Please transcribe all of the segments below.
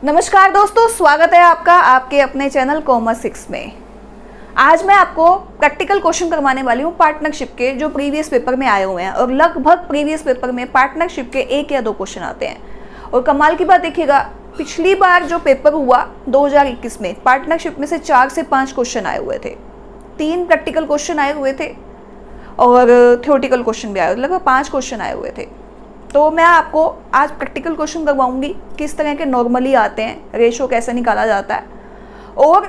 नमस्कार दोस्तों, स्वागत है आपका आपके अपने चैनल कॉमर्स 6 में। आज मैं आपको प्रैक्टिकल क्वेश्चन करवाने वाली हूँ पार्टनरशिप के, जो प्रीवियस पेपर में आए हुए हैं। और लगभग प्रीवियस पेपर में पार्टनरशिप के 1 या 2 क्वेश्चन आते हैं। और कमाल की बात देखिएगा, पिछली बार जो पेपर हुआ 2021 में, पार्टनरशिप में से 4 से 5 क्वेश्चन आए हुए थे। 3 प्रैक्टिकल क्वेश्चन आए हुए थे और थ्योरेटिकल क्वेश्चन भी आए हुए थे। लगभग 5 क्वेश्चन आए हुए थे। तो मैं आपको आज प्रैक्टिकल क्वेश्चन करवाऊंगी, किस तरह के नॉर्मली आते हैं, रेशो कैसे निकाला जाता है, और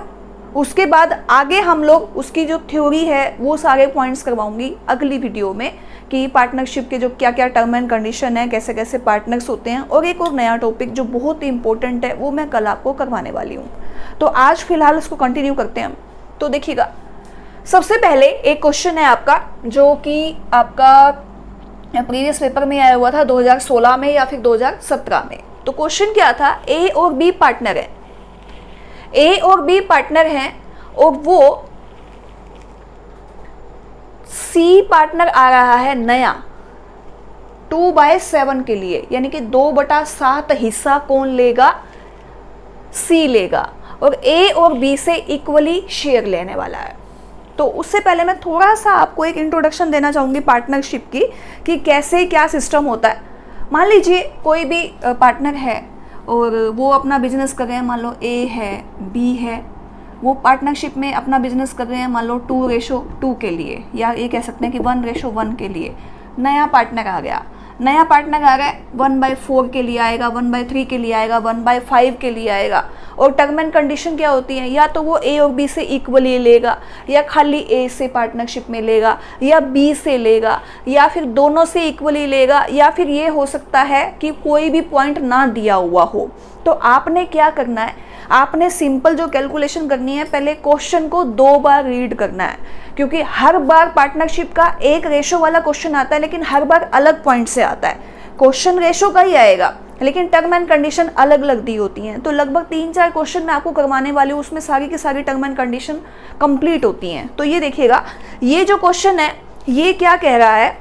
उसके बाद आगे हम लोग उसकी जो थ्योरी है वो सारे पॉइंट्स करवाऊंगी अगली वीडियो में, कि पार्टनरशिप के जो क्या क्या टर्म एंड कंडीशन है, कैसे कैसे पार्टनर्स होते हैं। और एक और नया टॉपिक जो बहुत ही इंपॉर्टेंट है वो मैं कल आपको करवाने वाली हूँ। तो आज फिलहाल उसको कंटिन्यू करते हैं हम। तो देखिएगा, सबसे पहले एक क्वेश्चन है आपका, जो कि आपका प्रीवियस पेपर में आया हुआ था 2016 में या फिर 2017 में। तो क्वेश्चन क्या था, ए और बी पार्टनर है, ए और बी पार्टनर हैं और वो सी पार्टनर आ रहा है नया 2/7 के लिए, यानी कि 2/7 हिस्सा कौन लेगा, सी लेगा, और ए और बी से इक्वली शेयर लेने वाला है। तो उससे पहले मैं थोड़ा सा आपको एक इंट्रोडक्शन देना चाहूँगी पार्टनरशिप की, कि कैसे क्या सिस्टम होता है। मान लीजिए कोई भी पार्टनर है और वो अपना बिजनेस कर रहे हैं, मान लो ए है, बी है, वो पार्टनरशिप में अपना बिजनेस कर रहे हैं, मान लो 2:2 के लिए, या ये कह सकते हैं कि 1:1 के लिए। नया पार्टनर आ गया, नया पार्टनर आ रहा है 1/4 के लिए आएगा, 1/3 के लिए आएगा, 1/5 के लिए आएगा। और टर्म एंड कंडीशन क्या होती है, या तो वो ए और बी से इक्वली लेगा, या खाली ए से पार्टनरशिप में लेगा, या बी से लेगा, या फिर दोनों से इक्वली लेगा, या फिर ये हो सकता है कि कोई भी पॉइंट ना दिया हुआ हो। तो आपने क्या करना है, आपने सिंपल जो कैलकुलेशन करनी है, पहले क्वेश्चन को 2 बार रीड करना है, क्योंकि हर बार पार्टनरशिप का एक रेशो वाला क्वेश्चन आता है, लेकिन हर बार अलग पॉइंट से आता है। क्वेश्चन रेशो का ही आएगा, लेकिन टर्म एंड कंडीशन अलग अलग दी होती हैं। तो लगभग 3-4 क्वेश्चन मैं आपको करवाने वाली हूँ, उसमें सारी की सारी टर्म एंड कंडीशन कंप्लीट होती हैं। तो ये देखिएगा, ये जो क्वेश्चन है ये क्या कह रहा है,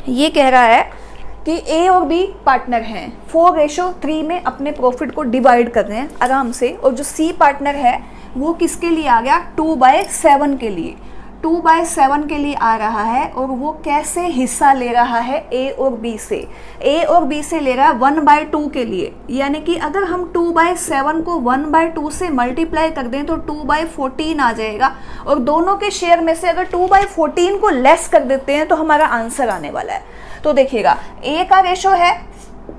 ये कह रहा है कि ए और बी पार्टनर हैं, 4:3 में अपने प्रॉफिट को डिवाइड कर रहे हैं आराम से। और जो सी पार्टनर है वो किसके लिए आ गया, 2/7 के लिए, 2/7 के लिए आ रहा है। और वो कैसे हिस्सा ले रहा है, ए और बी से, ए और बी से ले रहा है 1/2 के लिए। यानी कि अगर हम 2/7 को 1/2 से मल्टीप्लाई कर दें तो 2/14 आ जाएगा। और दोनों के शेयर में से अगर 2/14 को लेस कर देते हैं तो हमारा आंसर आने वाला है। तो देखिएगा, ए का रेशो है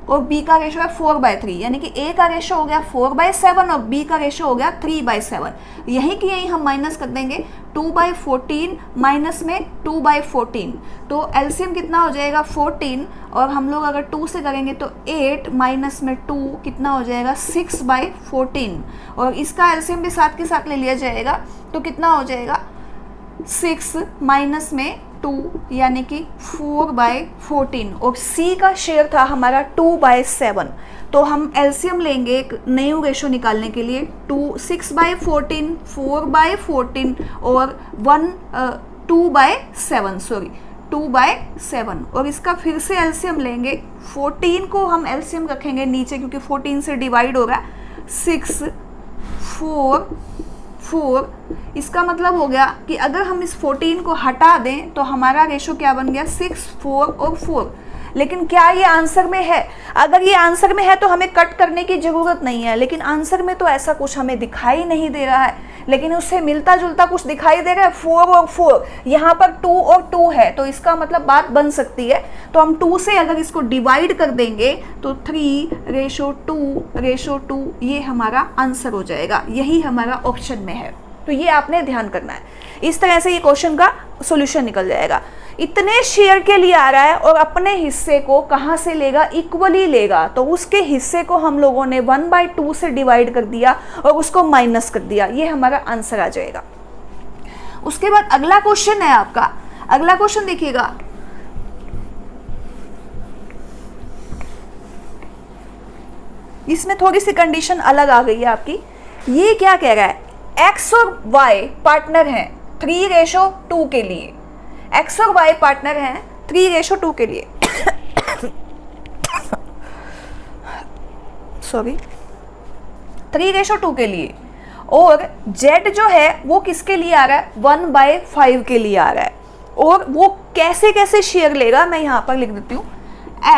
और बी का रेशो है 4/3, यानी कि ए का रेशो हो गया 4/7 और बी का रेशो हो गया 3/7। यही कि यही हम माइनस कर देंगे, 2/14 माइनस में 2/14, तो एलसीएम कितना हो जाएगा 14। और हम लोग अगर 2 से करेंगे तो 8 माइनस में 2 कितना हो जाएगा 6/14। और इसका एलसीएम भी साथ के साथ ले लिया जाएगा, तो कितना हो जाएगा 6 माइनस में 2, यानी कि 4/14। और सी का शेयर था हमारा 2/7। तो हम एलसीएम लेंगे एक नई रेशो निकालने के लिए, 6/14, 4/14 और 2/7। और इसका फिर से एलसीएम लेंगे, 14 को हम एलसीएम रखेंगे नीचे, क्योंकि 14 से डिवाइड होगा 6, 4, 4। इसका मतलब हो गया कि अगर हम इस 14 को हटा दें तो हमारा रेशो क्या बन गया, 6, 4 और 4। लेकिन क्या ये आंसर में है? अगर ये आंसर में है तो हमें कट करने की ज़रूरत नहीं है, लेकिन आंसर में तो ऐसा कुछ हमें दिखाई नहीं दे रहा है, लेकिन उससे मिलता जुलता कुछ दिखाई दे रहा है, 4 और 4। यहाँ पर 2 और 2 है, तो इसका मतलब बात बन सकती है। तो हम 2 से अगर इसको डिवाइड कर देंगे तो 3:2:2 ये हमारा आंसर हो जाएगा। यही हमारा ऑप्शन में है। तो ये आपने ध्यान करना है। इस तरह से ये क्वेश्चन का सॉल्यूशन निकल जाएगा। इतने शेयर के लिए आ रहा है और अपने हिस्से को कहाँ से लेगा, इक्वली लेगा। तो उसके हिस्से को हम लोगों ने 1/2 से डिवाइड कर दिया और उसको माइनस कर दिया, ये हमारा आंसर आ जाएगा। उसके बाद अगला क्वेश्चन है आपका। अगला क्वेश्चन देखिएगा, इसमें थोड़ी सी कंडीशन अलग आ गई है आपकी। ये क्या कह रहा है, एक्स और वाई पार्टनर हैं 3:2 के लिए, एक्स और वाई पार्टनर हैं 3:2 के लिए। सॉरी, 3:2 के लिए, और z जो है वो किसके लिए आ रहा है, 1/5 के लिए आ रहा है। और वो कैसे कैसे शेयर लेगा मैं यहाँ पर लिख देती हूँ,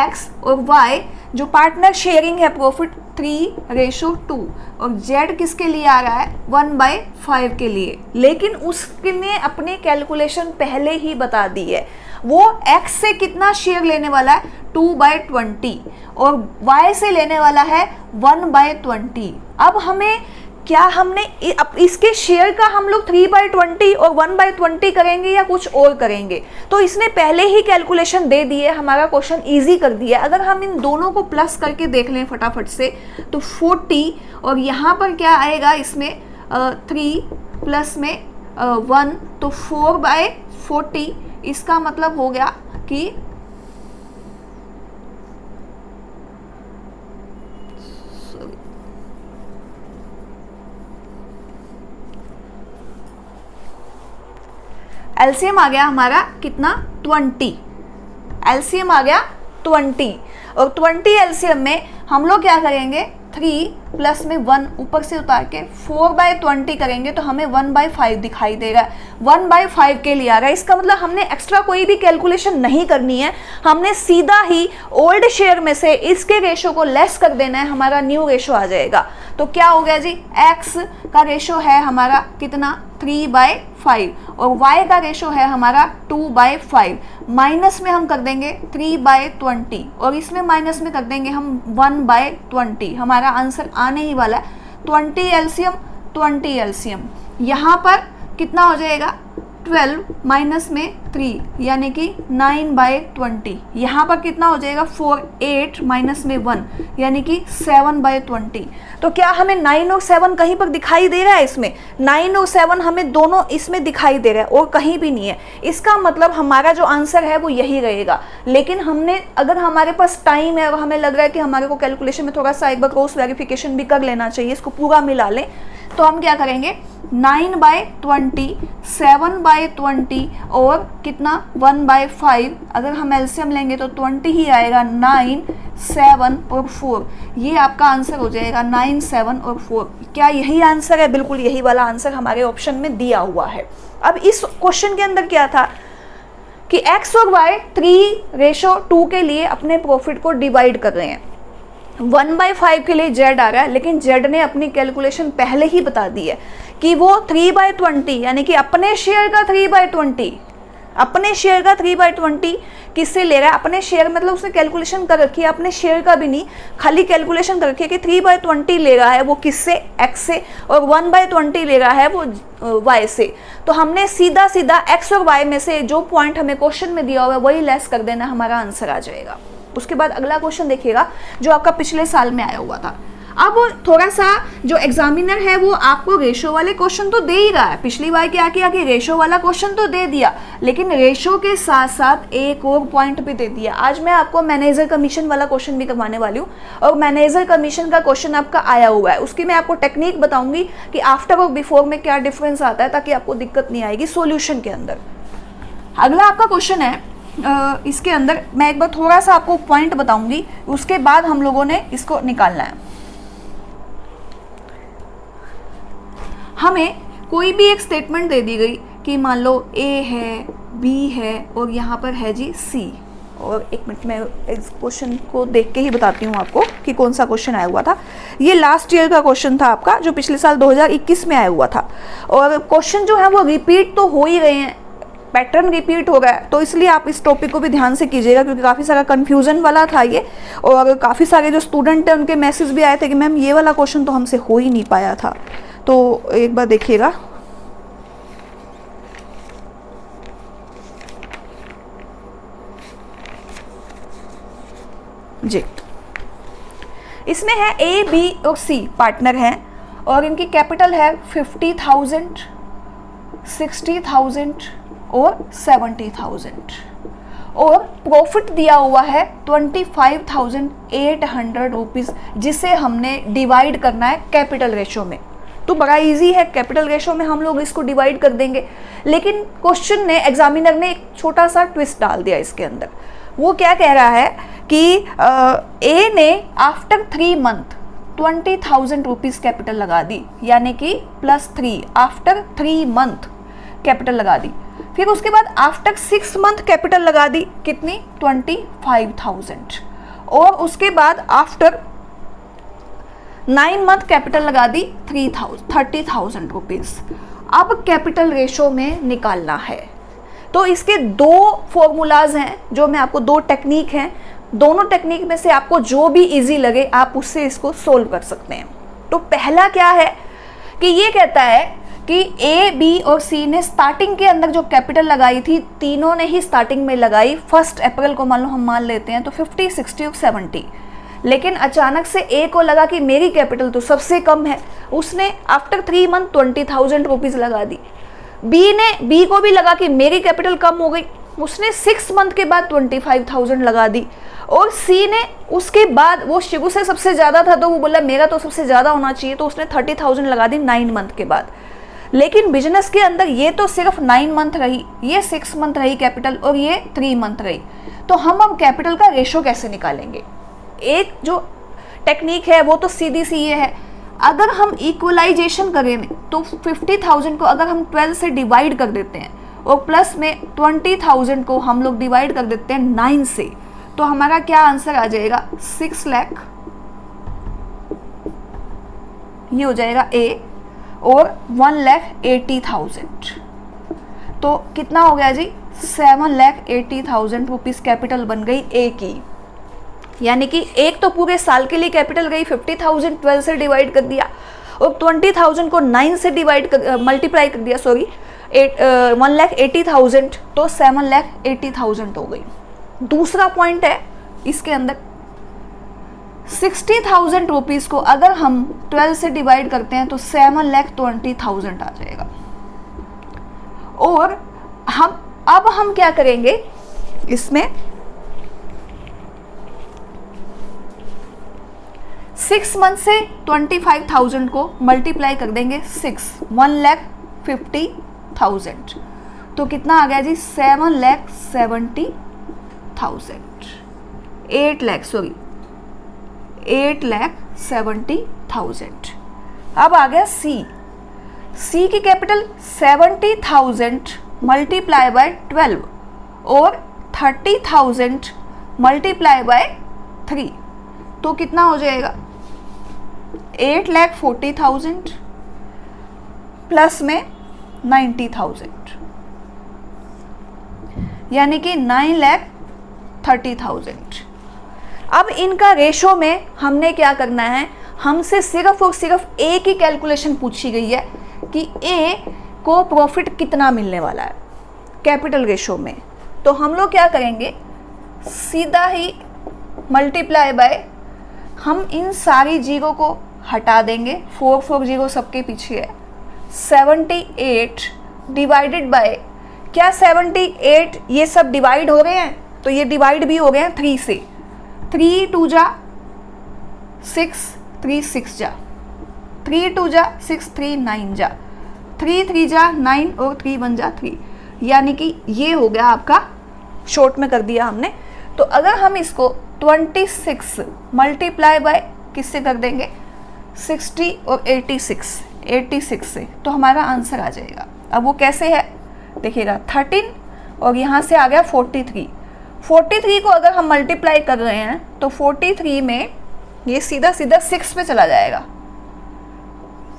x और y जो पार्टनर शेयरिंग है प्रॉफिट 3:2, और z किसके लिए आ रहा है, 1/5 के लिए। लेकिन उसने अपनी कैलकुलेशन पहले ही बता दी है, वो x से कितना शेयर लेने वाला है, 2/20, और y से लेने वाला है 1/20। अब हमें क्या हमने इसके शेयर का हम लोग 3/20 और 1/20 करेंगे या कुछ और करेंगे, तो इसने पहले ही कैलकुलेशन दे दी है, हमारा क्वेश्चन इजी कर दिया। अगर हम इन दोनों को प्लस करके देख लें फटाफट से, तो 40, और यहाँ पर क्या आएगा इसमें 3 प्लस में 1, तो 4/40। इसका मतलब हो गया कि एलसीएम आ गया हमारा कितना, 20। एलसीएम आ गया 20, और 20 एलसीएम में हम लोग क्या करेंगे, 3 प्लस में 1 ऊपर से उतार के 4/20 करेंगे तो हमें 1/5 दिखाई देगा, 1/5 के लिए आ रहा है। इसका मतलब हमने एक्स्ट्रा कोई भी कैलकुलेशन नहीं करनी है, हमने सीधा ही ओल्ड शेयर में से इसके रेशो को लेस कर देना है, हमारा न्यू रेशो आ जाएगा। तो क्या हो गया जी, x का रेशो है हमारा कितना, 3/5, और y का रेशो है हमारा 2/5। माइनस में हम कर देंगे 3/20, और इसमें माइनस में कर देंगे हम 1/20। हमारा आंसर आने ही वाला है 20 एलसीएम, 20 एलसीएम। यहाँ पर कितना हो जाएगा, 12 माइनस में 3 यानी कि 9/20। यहाँ पर कितना हो जाएगा, 4, 8 माइनस में 1 यानी कि 7/20। तो क्या हमें 9 और 7 कहीं पर दिखाई दे रहा है, इसमें 9 और 7 हमें दोनों इसमें दिखाई दे रहा है और कहीं भी नहीं है। इसका मतलब हमारा जो आंसर है वो यही रहेगा। लेकिन हमने, अगर हमारे पास टाइम है और हमें लग रहा है कि हमारे को कैलकुलेशन में थोड़ा सा एक बार क्रॉस वेरिफिकेशन भी कर लेना चाहिए, इसको पूरा मिला लें, तो हम क्या करेंगे, 9/20, 7/20 और कितना 1/5। अगर हम एलसीएम लेंगे तो 20 ही आएगा, 9, 7 और 4। ये आपका आंसर हो जाएगा 9, 7 और 4। क्या यही आंसर है? बिल्कुल यही वाला आंसर हमारे ऑप्शन में दिया हुआ है। अब इस क्वेश्चन के अंदर क्या था कि x और y 3:2 के लिए अपने प्रॉफिट को डिवाइड कर रहे हैं। 1/5 के लिए z आ रहा है, लेकिन z ने अपनी कैलकुलेशन पहले ही बता दी है कि वो 3/20 यानी कि अपने शेयर का 3/20, अपने शेयर का 3/20 किससे ले रहा है, अपने शेयर मतलब उसने कैलकुलेशन कर रखी है, अपने शेयर का भी नहीं, खाली कैलकुलेशन कर रखी है कि 3/20 ले रहा है वो किससे, x से, और 1/20 ले रहा है वो y से। तो हमने सीधा सीधा x और y में से जो पॉइंट हमें क्वेश्चन में दिया हुआ है वही लेस कर देना, हमारा आंसर आ जाएगा। उसके बाद अगला क्वेश्चन देखिएगा जो आपका पिछले साल में आया हुआ था। अब थोड़ा सा जो एग्जामिनर है वो आपको रेशो वाले क्वेश्चन तो दे ही रहा है, पिछली बार क्या किया कि रेशो वाला क्वेश्चन तो दे दिया, लेकिन रेशो के साथ साथ एक और पॉइंट भी दे दिया। आज मैं आपको मैनेजर कमीशन वाला क्वेश्चन भी करवाने वाली हूँ, और मैनेजर कमीशन का क्वेश्चन आपका आया हुआ है, उसकी मैं आपको टेक्निक बताऊंगी कि आफ्टर और बिफोर में क्या डिफरेंस आता है, ताकि आपको दिक्कत नहीं आएगी सोल्यूशन के अंदर। अगला आपका क्वेश्चन है, इसके अंदर मैं एक बार थोड़ा सा आपको पॉइंट बताऊंगी, उसके बाद हम लोगों ने इसको निकालना है। हमें कोई भी एक स्टेटमेंट दे दी गई कि मान लो A है, B है और यहाँ पर है जी C। और एक मिनट में इस क्वेश्चन को देख के ही बताती हूँ आपको कि कौन सा क्वेश्चन आया हुआ था। ये लास्ट ईयर का क्वेश्चन था आपका, जो पिछले साल 2021 में आया हुआ था। और क्वेश्चन जो है वो रिपीट तो हो ही रहे हैं, पैटर्न रिपीट हो गया है, तो इसलिए आप इस टॉपिक को भी ध्यान से कीजिएगा, क्योंकि काफ़ी सारा कन्फ्यूजन वाला था ये, और काफ़ी सारे जो स्टूडेंट हैं उनके मैसेज भी आए थे कि मैम ये वाला क्वेश्चन तो हमसे हो ही नहीं पाया था। तो एक बार देखिएगा, जी इसमें है A, B और C पार्टनर हैं, और इनकी कैपिटल है 50,000, 60,000 और 70,000, और प्रॉफिट दिया हुआ है 25,800 रुपीज़, जिसे हमने डिवाइड करना है कैपिटल रेशो में। तो बड़ा इजी है, कैपिटल रेशो में हम लोग इसको डिवाइड कर देंगे। लेकिन क्वेश्चन ने, एग्जामिनर ने एक छोटा सा ट्विस्ट डाल दिया इसके अंदर। वो क्या कह रहा है कि A ने आफ्टर 3 मंथ 20,000 रुपीज़ कैपिटल लगा दी, यानी कि +3 आफ्टर 3 मंथ कैपिटल लगा दी। फिर उसके बाद आफ्टर 6 मंथ कैपिटल लगा दी, कितनी? 25,000। और उसके बाद आफ्टर 9 मंथ कैपिटल लगा दी 30,000 रुपीज़। अब कैपिटल रेशो में निकालना है। तो इसके दो फॉर्मूलाज हैं, जो मैं आपको, दो टेक्निक हैं, दोनों टेक्निक में से आपको जो भी इजी लगे आप उससे इसको सोल्व कर सकते हैं। तो पहला क्या है कि ये कहता है कि ए, बी और सी ने स्टार्टिंग के अंदर जो कैपिटल लगाई थी, तीनों ने ही स्टार्टिंग में लगाई 1 अप्रैल को, मान लो हम मान लेते हैं, तो 50, 60 और 70। लेकिन अचानक से ए को लगा कि मेरी कैपिटल तो सबसे कम है, उसने आफ्टर 3 मंथ 20,000 रुपीज़ लगा दी। बी को भी लगा कि मेरी कैपिटल कम हो गई, उसने 6 मंथ के बाद 25,000 लगा दी। और सी ने उसके बाद, वो शुरू से सबसे ज़्यादा था तो वो बोला मेरा तो सबसे ज़्यादा होना चाहिए, तो उसने 30,000 लगा दी 9 मंथ के बाद। लेकिन बिजनेस के अंदर ये तो सिर्फ 9 मंथ रही, ये 6 मंथ रही कैपिटल, और ये 3 मंथ रही। तो हम अब कैपिटल का रेशो कैसे निकालेंगे? एक जो टेक्निक है वो तो सीधी सी ये है, अगर हम इक्वलाइजेशन करें तो 50,000 को अगर हम 12 से डिवाइड कर देते हैं और प्लस में 20,000 को हम लोग डिवाइड कर देते हैं 9 से, तो हमारा क्या आंसर आ जाएगा? 6 लाख, ये हो जाएगा ए, और 1,80,000। तो कितना हो गया जी? 7,80,000 रुपीज़ कैपिटल बन गई ए की। यानी कि एक तो पूरे साल के लिए कैपिटल गई 50,000, 12 से डिवाइड कर दिया, और 20,000 को 9 से मल्टीप्लाई कर दिया, 1,80,000, तो 7,80,000 हो गई। दूसरा पॉइंट है इसके अंदर, 60,000 रुपीज़ को अगर हम 12 से डिवाइड करते हैं तो 7,20,000 आ जाएगा। और हम क्या करेंगे इसमें, 6 मंथ से 25,000 को मल्टीप्लाई कर देंगे 1,50,000, तो कितना आ गया जी? 7,70,000, 8,70,000। अब आ गया सी की कैपिटल 70,000 मल्टीप्लाई बाय 12 और 30,000 मल्टीप्लाई बाय 3, तो कितना हो जाएगा? 8,40,000 प्लस में 90,000, यानी कि 9,30,000। अब इनका रेशो में हमने क्या करना है, हमसे सिर्फ और सिर्फ ए की कैलकुलेशन पूछी गई है कि ए को प्रॉफिट कितना मिलने वाला है कैपिटल रेशो में। तो हम लोग क्या करेंगे, सीधा ही मल्टीप्लाई बाय, हम इन सारी जीरो को हटा देंगे, 4 जीरो सबके पीछे है, 78 डिवाइडेड बाय, क्या 78 ये सब डिवाइड हो रहे हैं, तो ये डिवाइड भी हो गए हैं 3 से, 3 2 जा 6, 3 6 जा, 3 2 जा 6, 3 9 जा, 3 3 जा 9 और 3 1 जा 3, यानी कि ये हो गया आपका, शॉर्ट में कर दिया हमने। तो अगर हम इसको 26 मल्टीप्लाई बाय किससे कर देंगे, 60 और 86 से, तो हमारा आंसर आ जाएगा। अब वो कैसे है देखिएगा, 13 और यहाँ से आ गया 43 को अगर हम मल्टीप्लाई कर रहे हैं तो 43 में ये सीधा 6 पे चला जाएगा,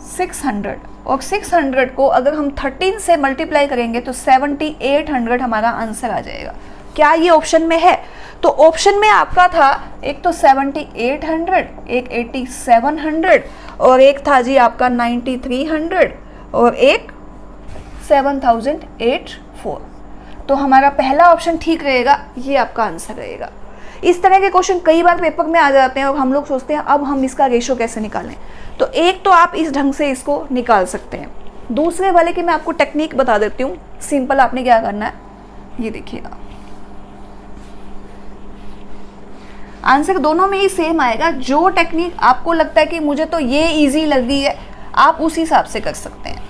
600, और 600 को अगर हम 13 से मल्टीप्लाई करेंगे तो 7,800 हमारा आंसर आ जाएगा। क्या ये ऑप्शन में है? तो ऑप्शन में आपका था एक तो 7,800, एक 8,700, और एक था जी आपका 9,300, और एक 7,084। तो हमारा पहला ऑप्शन ठीक रहेगा, ये आपका आंसर रहेगा। इस तरह के क्वेश्चन कई बार पेपर में आ जाते हैं और हम लोग सोचते हैं अब हम इसका रेशो कैसे निकालें। तो एक तो आप इस ढंग से इसको निकाल सकते हैं, दूसरे वाले की मैं आपको टेक्निक बता देती हूँ। सिंपल आपने क्या करना है, ये देखिएगा, आंसर दोनों में ही सेम आएगा। जो टेक्निक आपको लगता है कि मुझे तो ये इजी लग रही है, आप उस हिसाब से कर सकते हैं।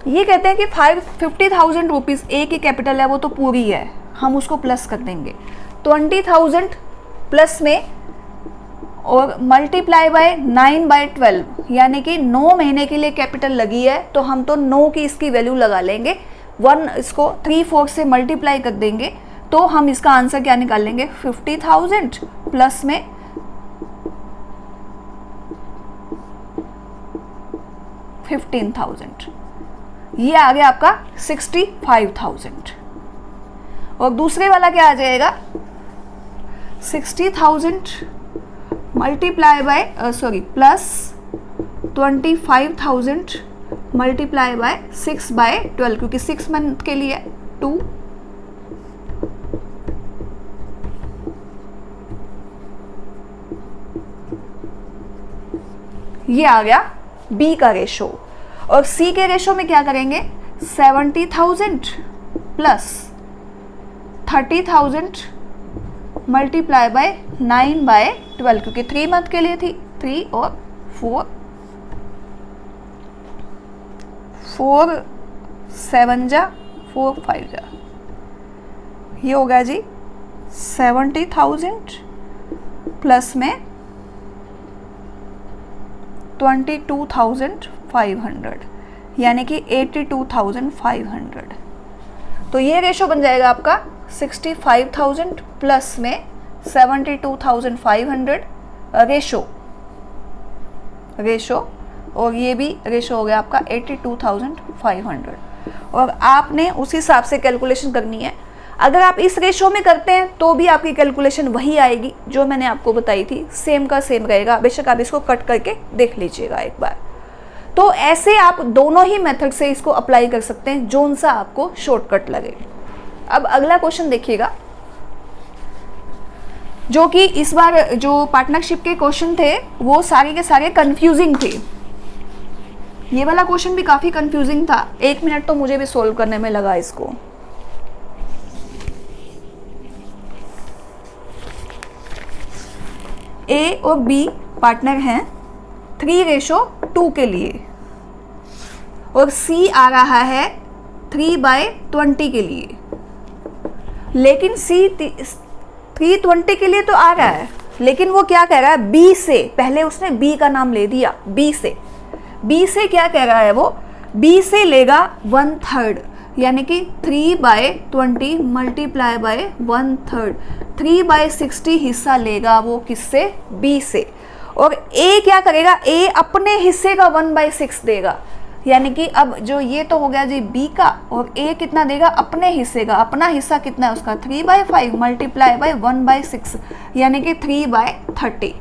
ये कहते हैं कि 50,000 रुपीज़ ए की कैपिटल है, वो तो पूरी है, हम उसको प्लस कर देंगे 20,000 प्लस में और मल्टीप्लाई बाय 9/12 यानी कि 9 महीने के लिए कैपिटल लगी है, तो हम तो 9 की इसकी वैल्यू लगा लेंगे, 1 इसको 3/4 से मल्टीप्लाई कर देंगे, तो हम इसका आंसर क्या निकाल लेंगे 50,000 प्लस में 15,000, ये आ गया आपका 65,000। और दूसरे वाला क्या आ जाएगा 60,000 multiply by plus 25,000 multiply by 6/12 क्योंकि 6 मंथ के लिए 2, ये आ गया बी का रेशो। और सी के रेशो में क्या करेंगे 70,000 प्लस 30,000 मल्टीप्लाई बाय 9/12 क्योंकि 3 मंथ के लिए थी, 3 और 4 7 जा 4 5 जा, ये हो गया जी 70,000 प्लस में 22,500 यानी कि 82,500। तो ये रेशो बन जाएगा आपका 65,000 प्लस में 72,500 रेशो और ये भी रेशो हो गया आपका 82,500। और आपने उस हिसाब से कैलकुलेशन करनी है। अगर आप इस रेशो में करते हैं तो भी आपकी कैलकुलेशन वही आएगी जो मैंने आपको बताई थी, सेम का सेम रहेगा। बेशक आप इसको कट करके देख लीजिएगा एक बार। तो ऐसे आप दोनों ही मेथड से इसको अप्लाई कर सकते हैं, जोन सा आपको शॉर्टकट लगे। अब अगला क्वेश्चन देखिएगा, जो कि इस बार जो पार्टनरशिप के क्वेश्चन थे वो सारे के सारे कंफ्यूजिंग थे। ये वाला क्वेश्चन भी काफी कंफ्यूजिंग था, 1 मिनट तो मुझे भी सोल्व करने में लगा इसको। ए और बी पार्टनर हैं 3:2 के लिए और सी आ रहा है 3/20 के लिए, लेकिन सी 320 के लिए तो आ रहा है, लेकिन वो क्या कह रहा है बी से, पहले उसने बी का नाम ले दिया, बी से क्या कह रहा है वो, बी से लेगा 1/3 यानी कि 3/20 मल्टीप्लाई बाय 1/3, 3/60 हिस्सा लेगा वो किससे, बी से। और ए क्या करेगा, ए अपने हिस्से का 1/6 देगा, यानी कि अब जो ये तो हो गया जी बी का, और ए कितना देगा अपने हिस्से का, अपना हिस्सा कितना है उसका 3/5 मल्टीप्लाई बाय 1/6 यानी कि 3/30।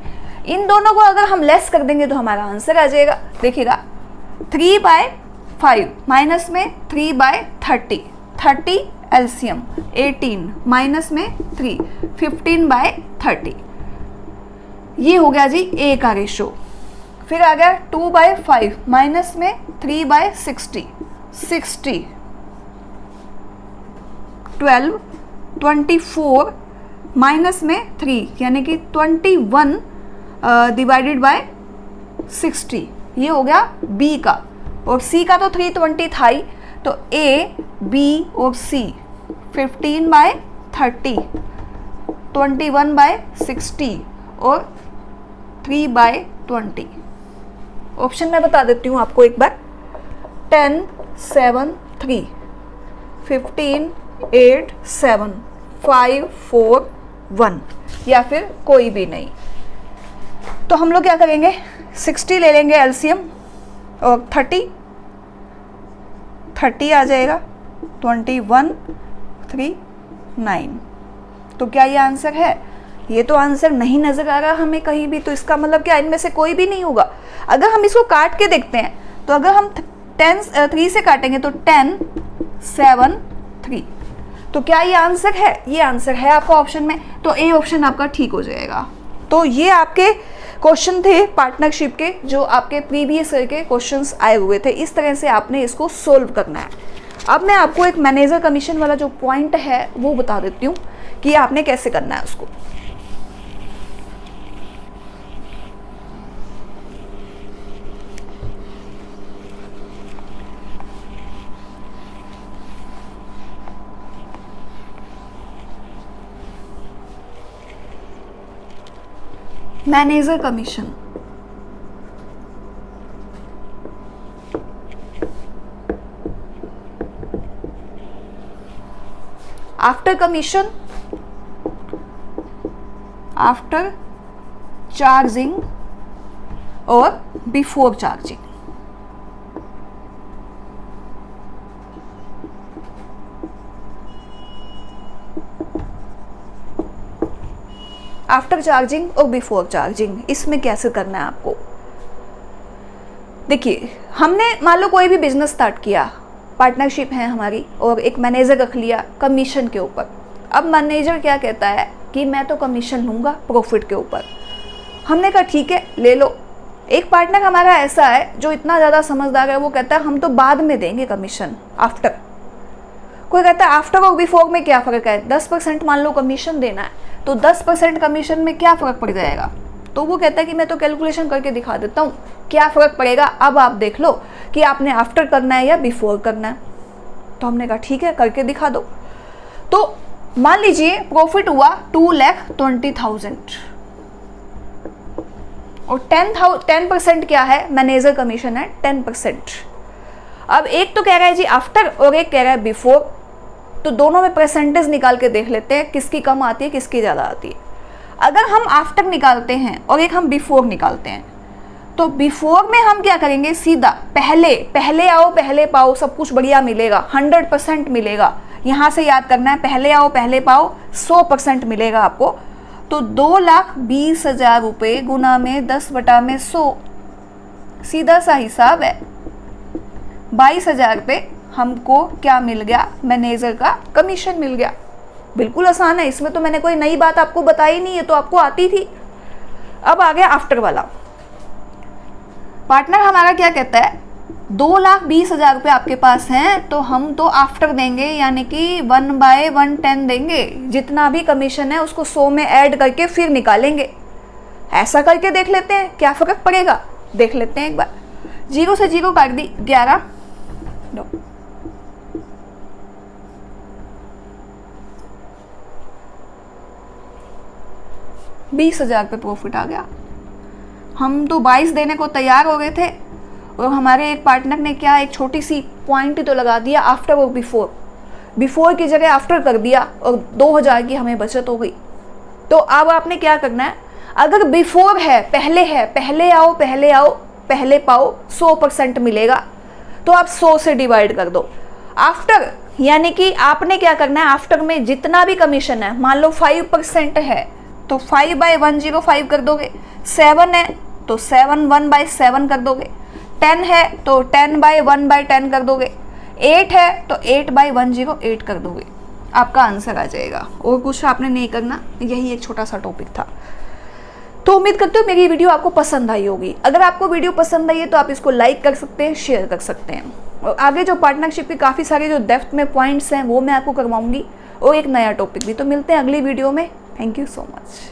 इन दोनों को अगर हम लेस कर देंगे तो हमारा आंसर आ जाएगा। देखिएगा 3/5 माइनस में 3/30, 30 एलसीएम 18 माइनस में 3 15/30, ये हो गया जी ए का रेशो। फिर आ गया 2/5 माइनस में 3/60 60 12 24 माइनस में 3 यानी कि 21 डिवाइडेड बाय 60, ये हो गया बी का। और सी का तो 320 था ही, तो ए बी और सी 15/30 21/60 और 3/20। ऑप्शन मैं बता देती हूँ आपको एक बार, 10 7 3 15 8 7 5 4 1 या फिर कोई भी नहीं। तो हम लोग क्या करेंगे 60 ले लेंगे एलसीएम और 30 आ जाएगा 21 3 9। तो क्या ये आंसर है? ये तो आंसर नहीं नजर आ रहा हमें कहीं भी, तो इसका मतलब क्या इनमें से कोई भी नहीं होगा। अगर हम इसको काट के देखते हैं तो अगर हम 3 से काटेंगे तो 10 7 3, तो क्या ये आंसर है? ये आंसर है आपका ऑप्शन में, तो ए ऑप्शन आपका ठीक हो जाएगा। तो ये आपके क्वेश्चन थे पार्टनरशिप के, जो आपके प्रीवियस ईयर के क्वेश्चंस आए हुए थे। इस तरह से आपने इसको सोल्व करना है। अब मैं आपको एक मैनेजर कमीशन वाला जो पॉइंट है वो बता देती हूँ कि आपने कैसे करना है उसको। Manager commission, after commission, after charging और बिफोर चार्जिंग। आफ्टर चार्जिंग और बिफोर चार्जिंग, इसमें कैसे करना है आपको? देखिए, हमने मान लो कोई भी बिजनेस स्टार्ट किया, पार्टनरशिप है हमारी, और एक मैनेजर रख लिया कमीशन के ऊपर। अब मैनेजर क्या कहता है कि मैं तो कमीशन लूँगा प्रॉफिट के ऊपर। हमने कहा ठीक है, ले लो। एक पार्टनर हमारा ऐसा है जो इतना ज़्यादा समझदार है, वो कहता है हम तो बाद में देंगे कमीशन, आफ्टर। कोई कहता है आफ्टर और बिफोर में क्या फ़र्क है, 10% मान लो कमीशन देना है, तो 10% कमीशन में क्या फ़र्क पड़ जाएगा? तो वो कहता है कि मैं तो कैलकुलेशन करके दिखा देता हूँ, क्या फ़र्क पड़ेगा, अब आप देख लो कि आपने आफ्टर करना है या बिफोर करना है। तो हमने कहा ठीक है, करके दिखा दो। तो मान लीजिए प्रॉफिट हुआ 2,20,000 और 10% क्या है, मैनेजर कमीशन है 10%। अब एक तो कह रहा है जी आफ्टर और एक कह रहा है बिफोर, तो दोनों में परसेंटेज निकाल के देख लेते हैं किसकी कम आती है किसकी ज़्यादा आती है। अगर हम आफ्टर निकालते हैं और एक हम बिफोर निकालते हैं, तो बिफोर में हम क्या करेंगे, सीधा पहले आओ पहले पाओ, सब कुछ बढ़िया मिलेगा, 100% मिलेगा। यहाँ से याद करना है, पहले आओ पहले पाओ, 100% मिलेगा आपको। तो 2,20,000 रुपये गुना में 10/100, सीधा सा हिसाब है, 22,000 रुपये हमको क्या मिल गया, मैनेजर का कमीशन मिल गया। बिल्कुल आसान है, इसमें तो मैंने कोई नई बात आपको बताई नहीं है, तो आपको आती थी। अब आ गया आफ्टर वाला। पार्टनर हमारा क्या कहता है, 2,20,000 रुपये आपके पास हैं, तो हम तो आफ्टर देंगे, यानी कि 1/110 देंगे। जितना भी कमीशन है उसको 100 में ऐड करके फिर निकालेंगे। ऐसा करके देख लेते हैं क्या फ़र्क पड़ेगा, देख लेते हैं एक बार। 0 से 0 काट दी, 11 नो 20,000 पे प्रॉफिट आ गया। हम तो 22 देने को तैयार हो गए थे, और हमारे एक पार्टनर ने क्या, एक छोटी सी पॉइंट तो लगा दिया, आफ्टर और बिफोर की जगह आफ्टर कर दिया, और 2,000 की हमें बचत हो गई। तो अब आपने क्या करना है, अगर बिफोर है, पहले आओ पहले पाओ, 100% मिलेगा, तो आप 100 से डिवाइड कर दो। आफ्टर यानी कि आपने क्या करना है, आफ्टर में जितना भी कमीशन है, मान लो 5% है, तो 5/105 कर दोगे। 7 है तो 7 1/7 कर दोगे। 10 है तो 10/1/10 कर दोगे। 8 है तो 8/108 कर दोगे, आपका आंसर आ जाएगा। और कुछ आपने नहीं करना, यही एक छोटा सा टॉपिक था। तो उम्मीद करते हो मेरी वीडियो आपको पसंद आई होगी। अगर आपको वीडियो पसंद आई है तो आप इसको लाइक कर सकते हैं, शेयर कर सकते हैं, और आगे जो पार्टनरशिप के काफ़ी सारे जो डेप्थ में पॉइंट्स हैं वो मैं आपको करवाऊंगी, और एक नया टॉपिक भी। तो मिलते हैं अगली वीडियो में। Thank you so much.